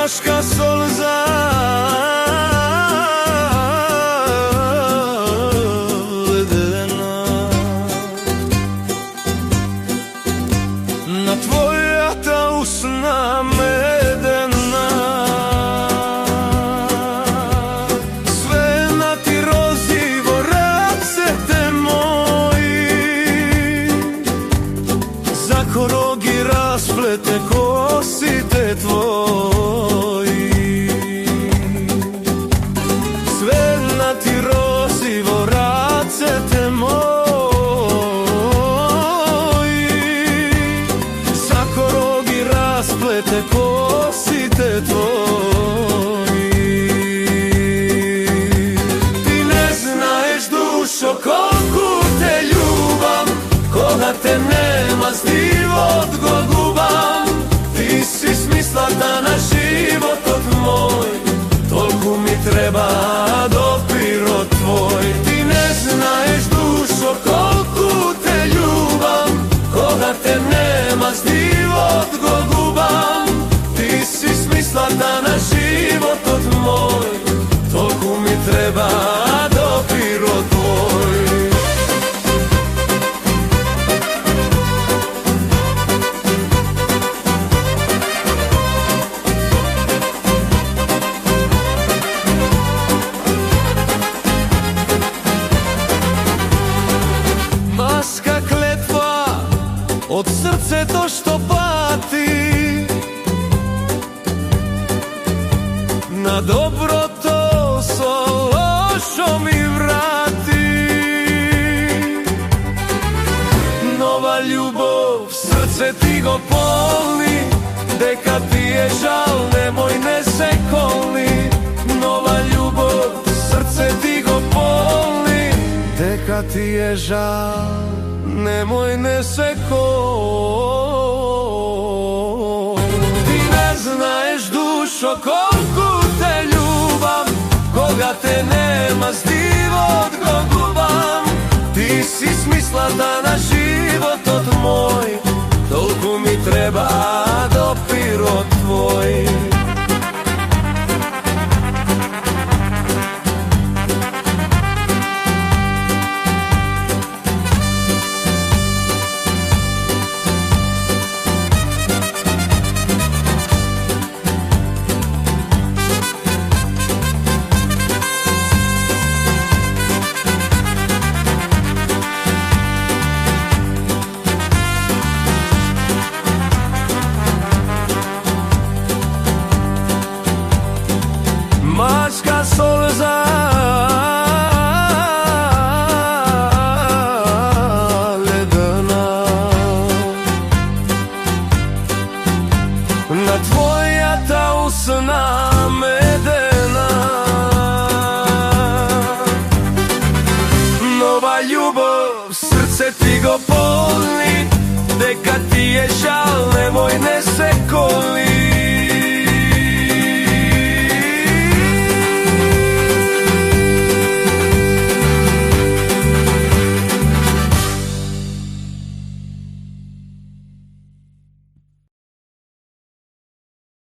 Maška sol zaledena, na tvoja ta usna medena, sve na ti rozivo racete moji, za korogi rasplete kosite tvoji, sve na ti rozivo racete moji, za korogi rasplete kosite tvoji. Ti ne znaješ, dušo, kolku te ljubam, koga te nema s divot go gubam. Ti si smisla da na život od moj, toliko mi treba dopiro tvoj. Ti ne znaješ, dušo, kolku te ljubam, koga te nema s divot go gubam. Ti si smisla da na život od moj, toliko mi treba dopiro tvoj. Maska kletva od srce to što pati, na dobro to so lošo mi vrati. Nova ljubov, srce ti go polni, deka ti je žal, nemoj ne se kolni. Nova ljubov, srce ti go polni, deka ti je žal, nemoj ne se kolni. Ti ne znaješ, dušo, kolku te ljubam, koga te nema s divot go gubam. Ti si smisla da na život od moj, toliko mi treba dopiro tvoj. Maška sol zaledena,